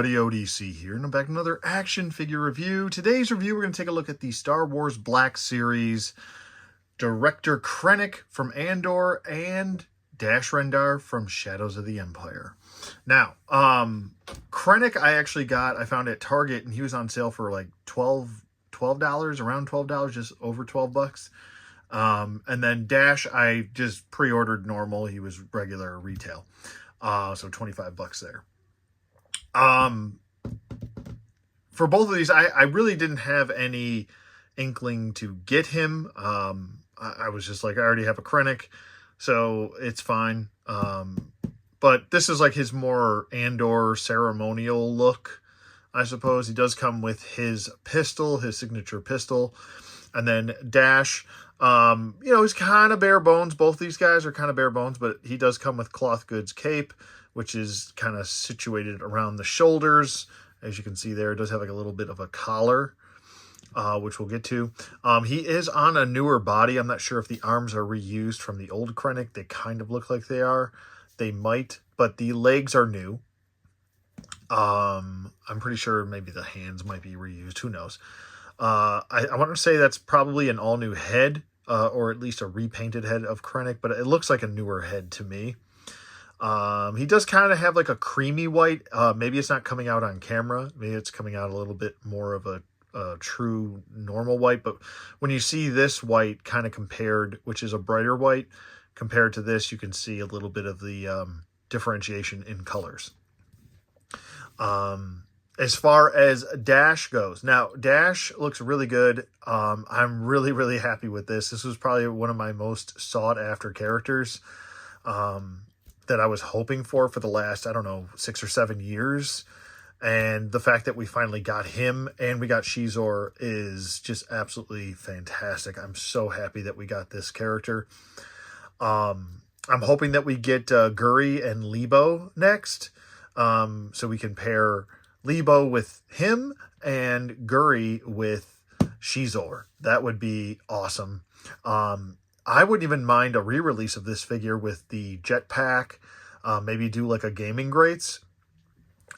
everybody, ODC here, and I'm back with another action figure review. Today's review, we're going to take a look at the Star Wars Black Series, Director Krennic from Andor, and Dash Rendar from Shadows of the Empire. Now, Krennic I found at Target, and he was on sale for like $12, around $12, just over 12 bucks. And then Dash, I just pre-ordered normal. He was regular retail. So 25 bucks there. For both of these, I really didn't have any inkling to get him. I was just like, I already have a Krennic, so it's fine. But this is like his more Andor ceremonial look, I suppose. He does come with his pistol, his signature pistol. And then Dash, he's kind of bare bones. Both these guys are kind of bare bones, but he does come with cloth goods cape, which is kind of situated around the shoulders. As you can see there, it does have like a little bit of a collar, which we'll get to. He is on a newer body. I'm not sure if the arms are reused from the old Krennic. They kind of look like they are. They might, but the legs are new. I'm pretty sure maybe the hands might be reused. Who knows? I want to say that's probably an all-new head, or at least a repainted head of Krennic, but it looks like a newer head to me. He does kind of have like a creamy white. Maybe it's not coming out on camera. Maybe it's coming out a little bit more of a true normal white. But when you see this white kind of compared, which is a brighter white, compared to this, you can see a little bit of the differentiation in colors. As far as Dash goes, now Dash looks really good. I'm really, really happy with this. This was probably one of my most sought after characters. That I was hoping for the last, 6 or 7 years. And the fact that we finally got him and we got Shizor is just absolutely fantastic. I'm so happy that we got this character. I'm hoping that we get Guri and Lebo next. So we can pair Lebo with him and Guri with Shizor. That would be awesome. I wouldn't even mind a re-release of this figure with the jetpack. Maybe do like a gaming greats.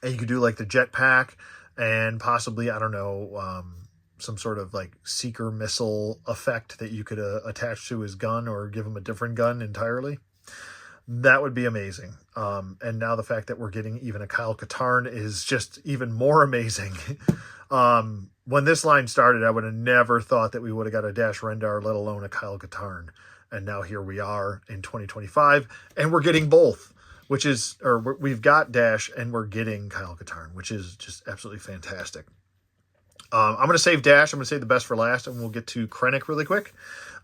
And you could do like the jetpack and possibly, some sort of like seeker missile effect that you could attach to his gun or give him a different gun entirely. That would be amazing. And now the fact that we're getting even a Kyle Katarn is just even more amazing. When this line started, I would have never thought that we would have got a Dash Rendar, let alone a Kyle Katarn. And now here we are in 2025, and we're getting both, we've got Dash and we're getting Kyle Katarn, which is just absolutely fantastic. I'm going to save Dash. I'm going to save the best for last, and we'll get to Krennic really quick.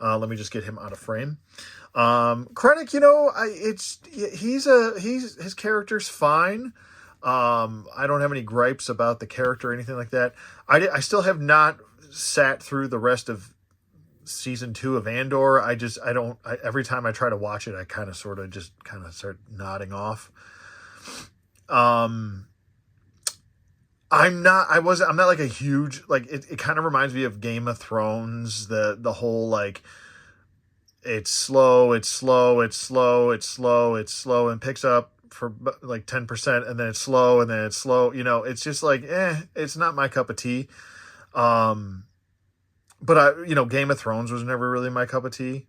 Let me just get him out of frame. Krennic, his character's fine. I don't have any gripes about the character or anything like that. I still have not sat through the rest of season 2 of Andor. Every time I try to watch it, I kind of start nodding off. I'm not like a huge, like, it kind of reminds me of Game of Thrones, the whole, like, it's slow, and picks up for like 10%, and then it's slow, and then it's slow. It's just like, it's not my cup of tea. But Game of Thrones was never really my cup of tea.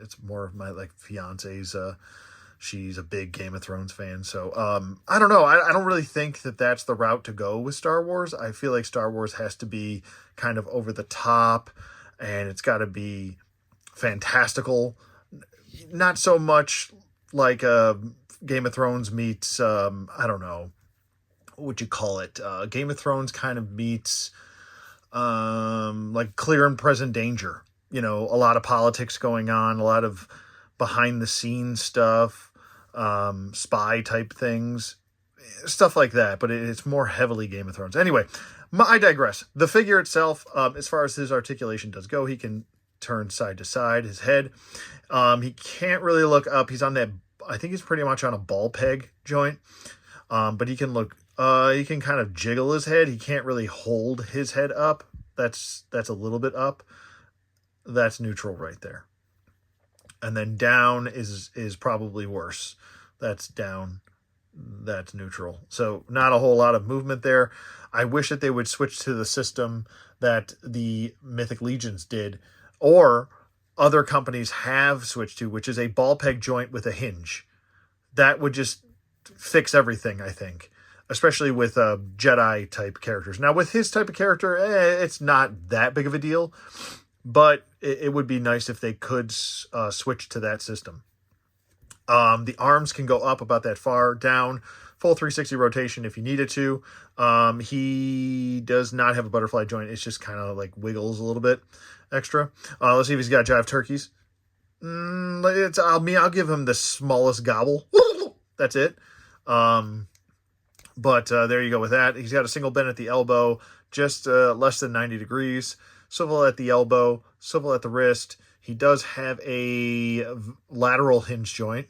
It's more of my like fiance's. She's a big Game of Thrones fan, so I don't know. I don't really think that that's the route to go with Star Wars. I feel like Star Wars has to be kind of over the top, and it's got to be fantastical. Not so much like Game of Thrones meets I don't know what you call it. Game of Thrones kind of meets like Clear and Present Danger. A lot of politics going on, a lot of behind the scenes stuff, spy type things, stuff like that. But it's more heavily Game of Thrones. Anyway, I digress. The figure itself, as far as his articulation does go, he can turn side to side, his head. He can't really look up. He's on that, I think he's pretty much on a ball peg joint. But he can kind of jiggle his head. He can't really hold his head up. That's a little bit up. That's neutral right there. And then down is probably worse. That's down that's neutral. So not a whole lot of movement there. I wish that they would switch to the system that the Mythic Legions did, or other companies have switched to, which is a ball peg joint with a hinge. That would just fix everything, I think, especially with Jedi type characters. Now, with his type of character, it's not that big of a deal, but it would be nice if they could switch to that system. The arms can go up about that far, down, full 360 rotation if you needed to. He does not have a butterfly joint. It's just kind of like wiggles a little bit extra. Let's see if he's got jive turkeys. I'll give him the smallest gobble. That's it. But there you go with that. He's got a single bend at the elbow, just less than 90 degrees. Swivel at the elbow, swivel at the wrist. He does have a lateral hinge joint.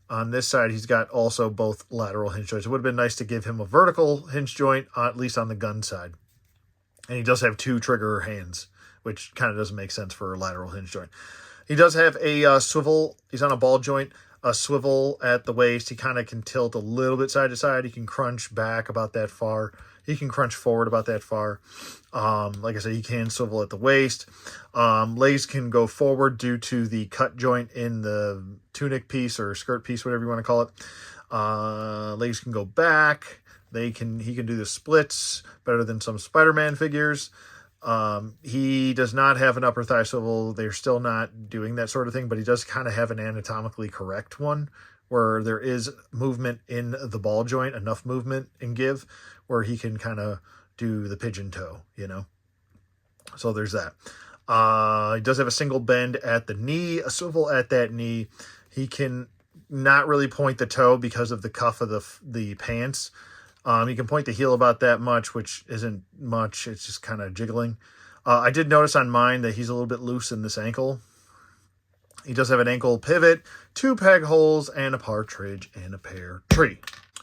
On this side, he's got also both lateral hinge joints. It would have been nice to give him a vertical hinge joint, at least on the gun side. And he does have 2 trigger hands, which kind of doesn't make sense for a lateral hinge joint. He does have a swivel. He's on a ball joint, a swivel at the waist. He kind of can tilt a little bit side to side. He can crunch back about that far. He can crunch forward about that far. Like I said, he can swivel at the waist. Legs can go forward due to the cut joint in the tunic piece or skirt piece, whatever you want to call it. Legs can go back. He can do the splits better than some Spider-Man figures. He does not have an upper thigh swivel. They're still not doing that sort of thing, but he does kind of have an anatomically correct one where there is movement in the ball joint, enough movement and give where he can kind of do the pigeon toe, So there's that. He does have a single bend at the knee, a swivel at that knee. He can not really point the toe because of the cuff of the pants. He can point the heel about that much, which isn't much. It's just kind of jiggling. I did notice on mine that he's a little bit loose in this ankle. He does have an ankle pivot, 2 peg holes, and a partridge and a pear tree.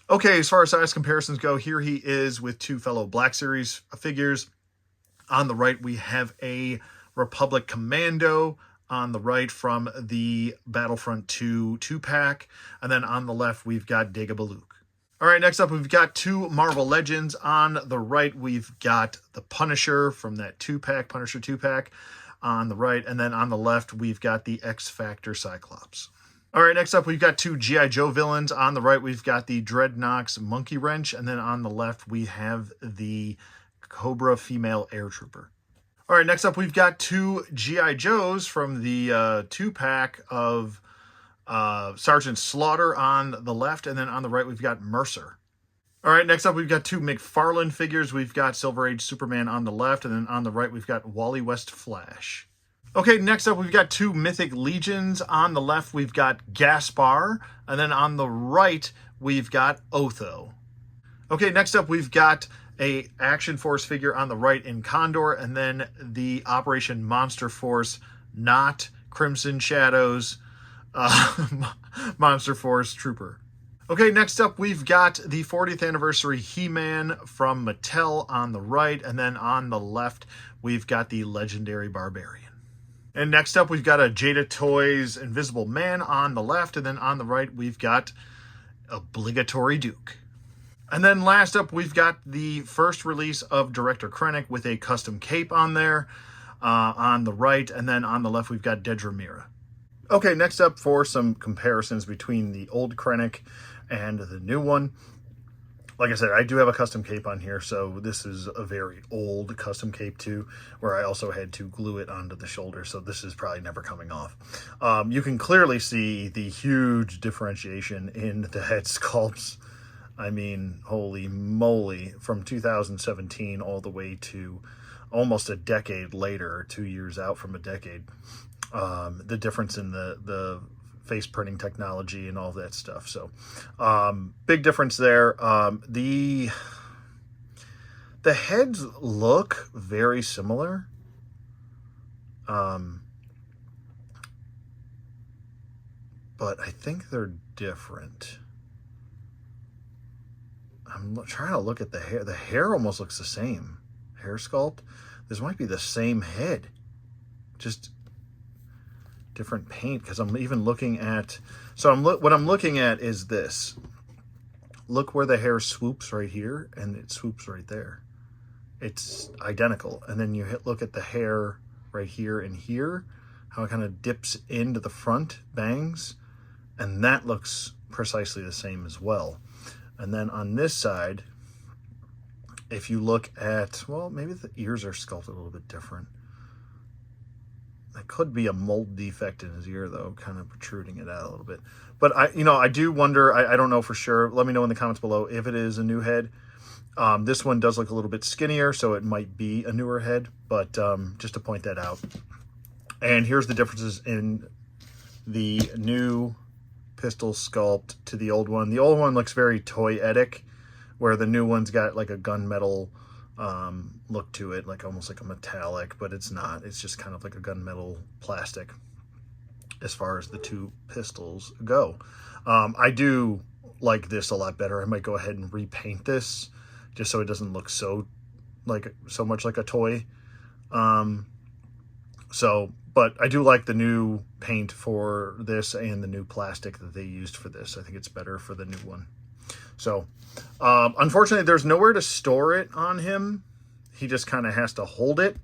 Okay, as far as size comparisons go, here he is with 2 fellow Black Series figures. On the right, we have a Republic Commando on the right from the Battlefront 2 2-pack. And then on the left, we've got Dagobah Luke. All right, next up, we've got 2 Marvel Legends. On the right, we've got the Punisher from that 2-pack, Punisher 2-pack on the right. And then on the left, we've got the X-Factor Cyclops. All right, next up, we've got 2 G.I. Joe villains. On the right, we've got the Dreadnoks Monkey Wrench. And then on the left, we have the Cobra Female Air Trooper. All right, next up, we've got 2 G.I. Joes from the 2-pack of Sergeant Slaughter on the left. And then on the right, we've got Mercer. All right, next up, we've got 2 McFarlane figures. We've got Silver Age Superman on the left. And then on the right, we've got Wally West Flash. Okay, next up, we've got 2 Mythic Legions. On the left, we've got Gaspar. And then on the right, we've got Otho. Okay, next up, we've got a Action Force figure on the right in Condor. And then the Operation Monster Force, not Crimson Shadows, Monster Force Trooper. Okay, next up, we've got the 40th anniversary He-Man from Mattel on the right. And then on the left, we've got the Legendary Barbarian. And next up, we've got a Jada Toys Invisible Man on the left. And then on the right, we've got Obligatory Duke. And then last up, we've got the first release of Director Krennic with a custom cape on there on the right. And then on the left, we've got Dedra Meero. Okay, next up for some comparisons between the old Krennic and the new one. Like I said, I do have a custom cape on here, so this is a very old custom cape too, where I also had to glue it onto the shoulder, so this is probably never coming off. You can clearly see the huge differentiation in the head sculpts. I mean, holy moly, from 2017 all the way to almost a decade later, 2 years out from a decade. The difference in the face printing technology and all that stuff. So big difference there. The heads look very similar. But I think they're different. I'm trying to look at the hair. The hair almost looks the same. Hair sculpt. This might be the same head. Just different paint, because I'm even looking at, so what I'm looking at is this. look where the hair swoops right here, and it swoops right there. It's identical. And then you look at the hair right here and here, how it kind of dips into the front bangs, and that looks precisely the same as well. And then on this side, if you look at, well, maybe the ears are sculpted a little bit different. That could be a mold defect in his ear, though, kind of protruding it out a little bit. But I do wonder, I don't know for sure. Let me know in the comments below if it is a new head. This one does look a little bit skinnier, so it might be a newer head, but just to point that out. And here's the differences in the new pistol sculpt to the old one. The old one looks very toyetic, where the new one's got like a gunmetal look to it, like almost like a metallic, but it's not. It's just kind of like a gunmetal plastic as far as the two pistols go. I do like this a lot better. I might go ahead and repaint this just so it doesn't look so much like a toy. But I do like the new paint for this and the new plastic that they used for this. I think it's better for the new one. So, unfortunately, there's nowhere to store it on him. He just kind of has to hold it.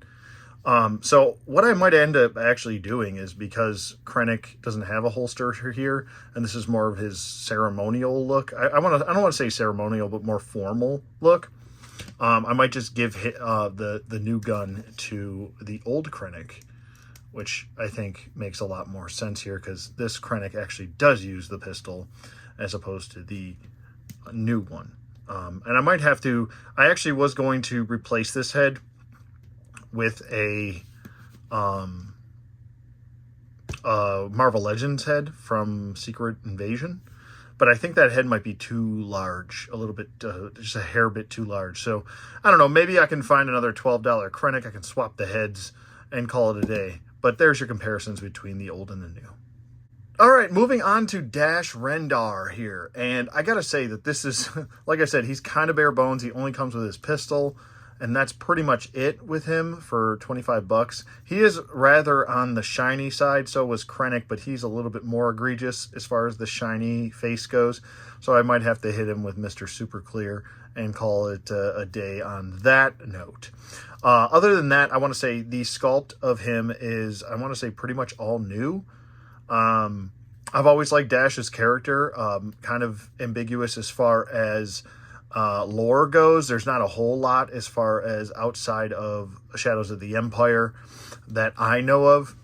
So what I might end up actually doing is, because Krennic doesn't have a holster here, and this is more of his ceremonial look. I don't want to say ceremonial, but more formal look. I might just give the new gun to the old Krennic, which I think makes a lot more sense here, because this Krennic actually does use the pistol as opposed to the new one. And I might have to, I actually was going to replace this head with a Marvel Legends head from Secret Invasion, but I think that head might be too large, a little bit, just a hair bit too large. So I don't know, maybe I can find another $12 Krennic. I can swap the heads and call it a day. But there's your comparisons between the old and the new. All right, moving on to Dash Rendar here. And I got to say that this is, like I said, he's kind of bare bones. He only comes with his pistol, and that's pretty much it with him for 25 bucks. He is rather on the shiny side, so was Krennic, but he's a little bit more egregious as far as the shiny face goes. So I might have to hit him with Mr. Super Clear and call it a day on that note. Other than that, I want to say the sculpt of him is, I want to say, pretty much all new. I've always liked Dash's character, kind of ambiguous as far as lore goes. There's not a whole lot as far as outside of Shadows of the Empire that I know of,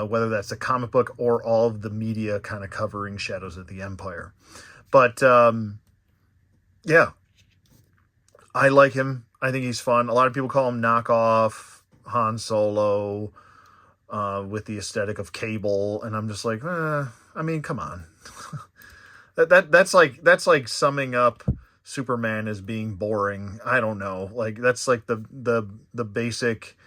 whether that's a comic book or all of the media kind of covering Shadows of the Empire. But yeah, I like him. I think he's fun. A lot of people call him knockoff Han Solo, with the aesthetic of Cable, and I'm just like, I mean, come on. that's like summing up Superman as being boring. I don't know. Like, that's like the basic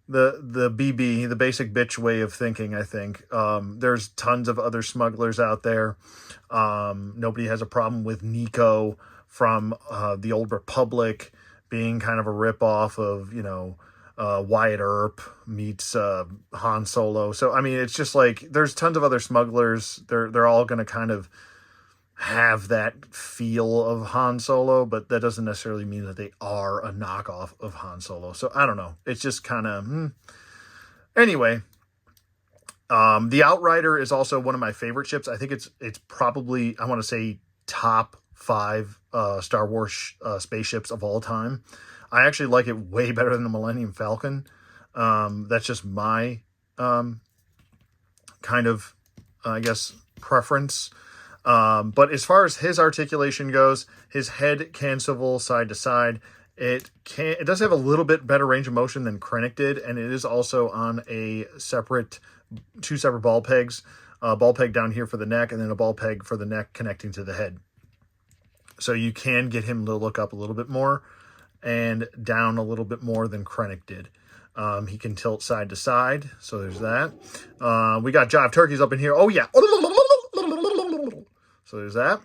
the basic bitch way of thinking, I think. There's tons of other smugglers out there. Nobody has a problem with Nico from the Old Republic being kind of a ripoff of, Wyatt Earp meets Han Solo. So, I mean, it's just like, there's tons of other smugglers. They're all going to kind of have that feel of Han Solo, but that doesn't necessarily mean that they are a knockoff of Han Solo. So, I don't know. It's just kind of, Anyway, the Outrider is also one of my favorite ships. I think it's probably, I want to say, top 5 Star Wars spaceships of all time. I actually like it way better than the Millennium Falcon. That's just my kind of, I guess, preference. But as far as his articulation goes, his head can swivel side to side. It does have a little bit better range of motion than Krennic did, and it is also on a two separate ball pegs. A ball peg down here for the neck, and then a ball peg for the neck connecting to the head. So you can get him to look up a little bit more and down a little bit more than Krennic did. He can tilt side to side, so there's that. We got Jive Turkeys up in here. Oh, yeah. So there's that.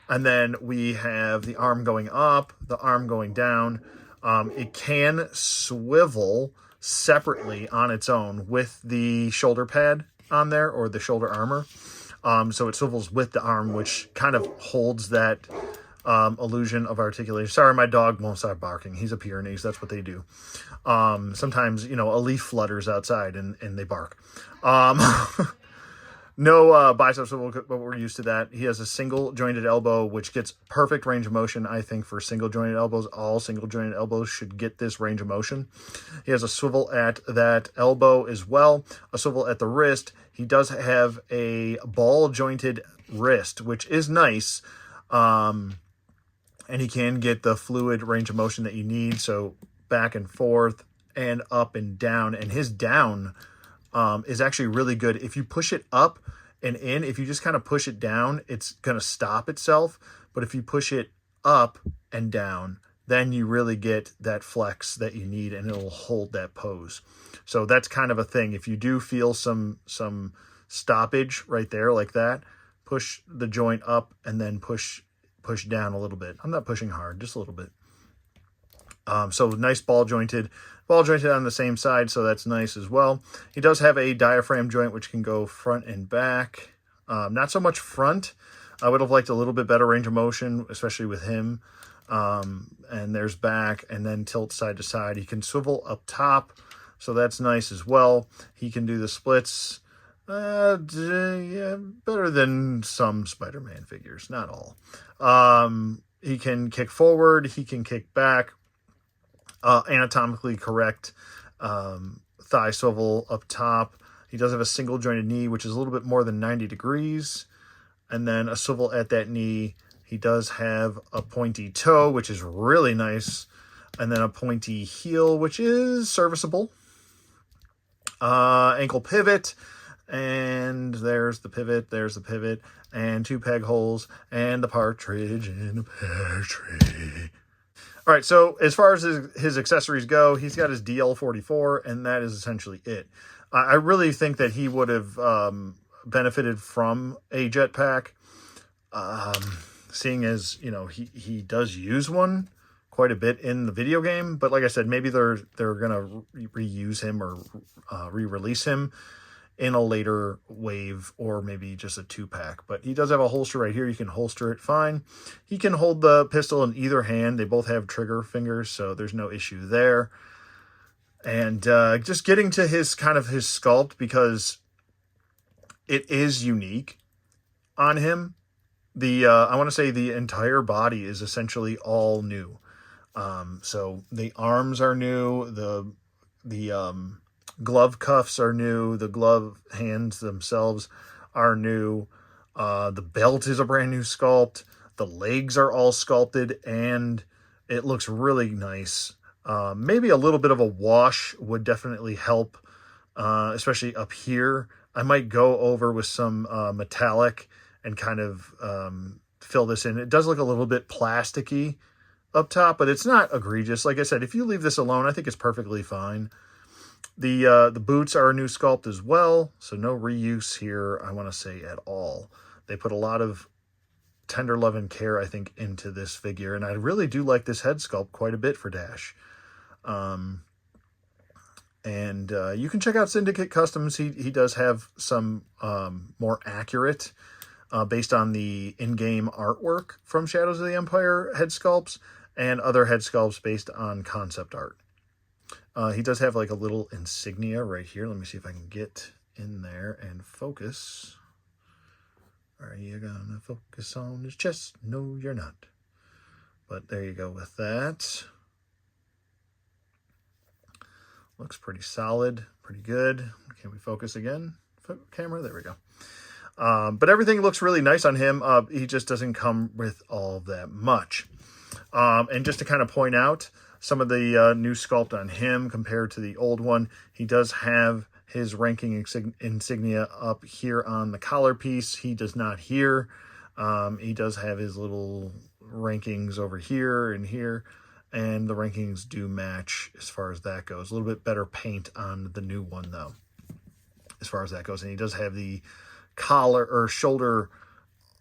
And then we have the arm going up, the arm going down. It can swivel separately on its own with the shoulder pad on there, or the shoulder armor. So it swivels with the arm, which kind of holds that illusion of articulation. Sorry, my dog won't stop barking. He's a Pyrenees. That's what they do. Sometimes, you know, a leaf flutters outside and they bark. No bicep swivel, but we're used to that. He has a single jointed elbow, which gets perfect range of motion, I think, for single jointed elbows. All single jointed elbows should get this range of motion. He has a swivel at that elbow as well, a swivel at the wrist. He does have a ball jointed wrist, which is nice. And he can get the fluid range of motion that you need. So back and forth and up and down. And his down is actually really good. If you push it up and in, if you just kind of push it down, it's going to stop itself. But if you push it up and down, then you really get that flex that you need and it'll hold that pose. So that's kind of a thing. If you do feel some stoppage right there like that, push the joint up and then push down a little bit. I'm not pushing hard, just a little bit. So nice ball jointed on the same side, so that's nice as well. He does have a diaphragm joint which can go front and back. Not so much front. I would have liked a little bit better range of motion, especially with him. And there's back and then tilt side to side. He can swivel up top, so that's nice as well. He can do the splits. Yeah, better than some Spider-Man figures, not all. He can kick forward, he can kick back, anatomically correct thigh swivel up top. He does have a single jointed knee, which is a little bit more than 90 degrees, and then a swivel at that knee. He does have a pointy toe, which is really nice, and then a pointy heel, which is serviceable. Ankle pivot. And there's the pivot, and 2 peg holes, and the partridge in a pear tree. All right, so as far as his accessories go, he's got his DL44, and that is essentially it. I really think that he would have benefited from a jetpack, seeing as, you know, he does use one quite a bit in the video game. But like I said, maybe they're going to reuse him or re-release him in a later wave, or maybe just a 2-pack. But he does have a holster right here. You can holster it fine. He can hold the pistol in either hand. They both have trigger fingers, so there's no issue there. And just getting to his sculpt, because it is unique on him. I want to say the entire body is essentially all new. So the arms are new. The glove cuffs are new. The glove hands themselves are new. The belt is a brand new sculpt. The legs are all sculpted, and it looks really nice. Maybe a little bit of a wash would definitely help, especially up here. I might go over with some metallic and kind of fill this in. It does look a little bit plasticky up top, but it's not egregious. Like I said, if you leave this alone, I think it's perfectly fine. The boots are a new sculpt as well, so no reuse here, I want to say, at all. They put a lot of tender love and care, I think, into this figure, and I really do like this head sculpt quite a bit for Dash. And you can check out Syndicate Customs. He does have some more accurate, based on the in-game artwork from Shadows of the Empire head sculpts, and other head sculpts based on concept art. He does have like a little insignia right here. Let me see if I can get in there and focus. Are you gonna focus on his chest? No, you're not. But there you go with that. Looks pretty solid, pretty good. Can we focus again? Camera, there we go. But everything looks really nice on him. He just doesn't come with all that much. And just to kind of point out some of the new sculpt on him compared to the old one, he does have his ranking insignia up here on the collar piece. He does not here. He does have his little rankings over here and here, and the rankings do match as far as that goes. A little bit better paint on the new one, though, as far as that goes. And he does have the collar or shoulder,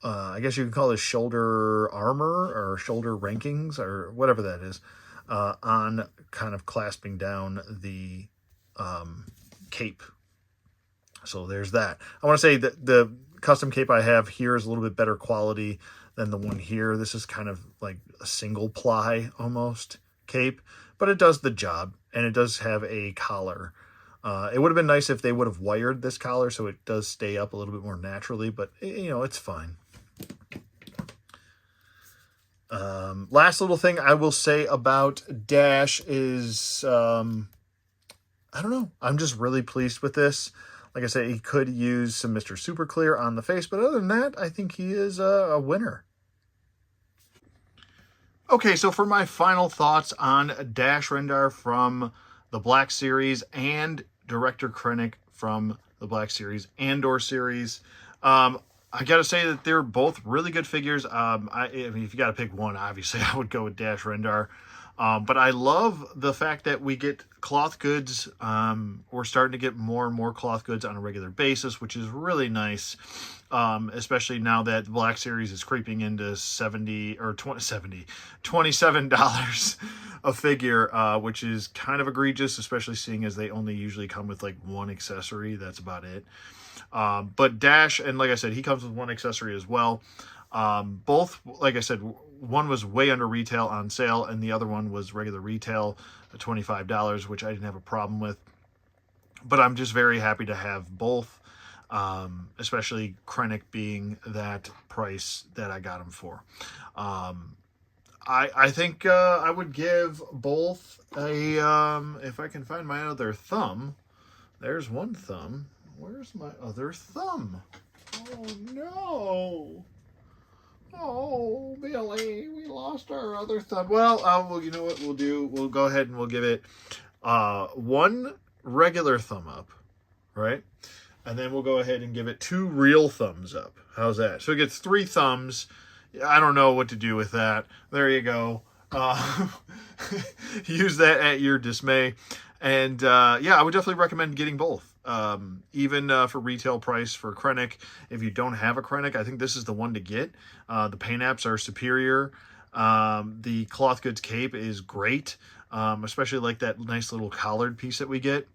I guess you could call it shoulder armor or shoulder rankings or whatever that is, on kind of clasping down the cape. So there's that. I want to say that the custom cape I have here is a little bit better quality than the one here. This is kind of like a single ply almost cape, but it does the job, and it does have a collar. It would have been nice if they would have wired this collar so it does stay up a little bit more naturally, but you know, it's fine. Last little thing I will say about Dash is, I don't know. I'm just really pleased with this. Like I said, he could use some Mr. Super Clear on the face, but other than that, I think he is a winner. Okay, so for my final thoughts on Dash Rendar from the Black Series and Director Krennic from the Black Series Andor series, I got to say that they're both really good figures. I mean, if you got to pick one, obviously I would go with Dash Rendar. But I love the fact that we get cloth goods. We're starting to get more and more cloth goods on a regular basis, which is really nice. Especially now that the Black Series is creeping into $27 a figure, which is kind of egregious, especially seeing as they only usually come with like one accessory. That's about it. But Dash, and like I said, he comes with one accessory as well. Both, like I said, one was way under retail on sale, and the other one was regular retail at $25, which I didn't have a problem with. But I'm just very happy to have both, especially Krennic being that price that I got him for. I think I would give both a, if I can find my other thumb. There's one thumb. Where's my other thumb? Oh, no. Oh, Billy, we lost our other thumb. Well, you know what we'll do? We'll go ahead and we'll give it one regular thumb up, right? And then we'll go ahead and give it 2 real thumbs up. How's that? So it gets 3 thumbs. I don't know what to do with that. There you go. Use that at your dismay. And yeah, I would definitely recommend getting both. Even for retail price for Krennic, if you don't have a Krennic, I think this is the one to get. The paint apps are superior. The cloth goods cape is great, especially like that nice little collared piece that we get.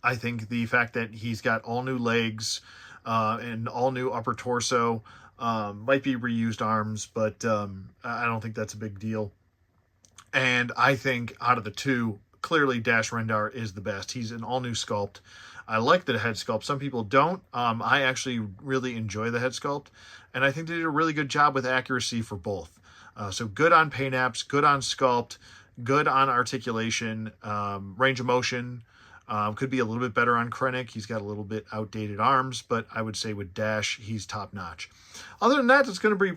I think the fact that he's got all new legs and all new upper torso, might be reused arms, but I don't think that's a big deal. And I think out of the two, clearly Dash Rendar is the best. He's an all-new sculpt. I like the head sculpt. Some people don't. I actually really enjoy the head sculpt, and I think they did a really good job with accuracy for both. So good on paint apps, good on sculpt, good on articulation, range of motion. Could be a little bit better on Krennic. He's got a little bit outdated arms, but I would say with Dash, he's top notch. Other than that, that's going to be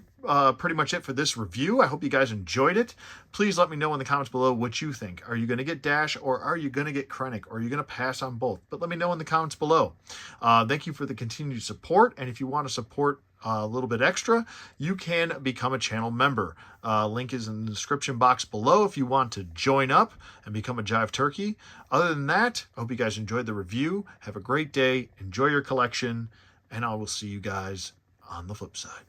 pretty much it for this review. I hope you guys enjoyed it. Please let me know in the comments below what you think. Are you going to get Dash, or are you going to get Krennic, or are you going to pass on both? But let me know in the comments below. Thank you for the continued support, and if you want to support a little bit extra, you can become a channel member. Link is in the description box below if you want to join up and become a Jive Turkey. Other than that, I hope you guys enjoyed the review. Have a great day. Enjoy your collection, and I will see you guys on the flip side.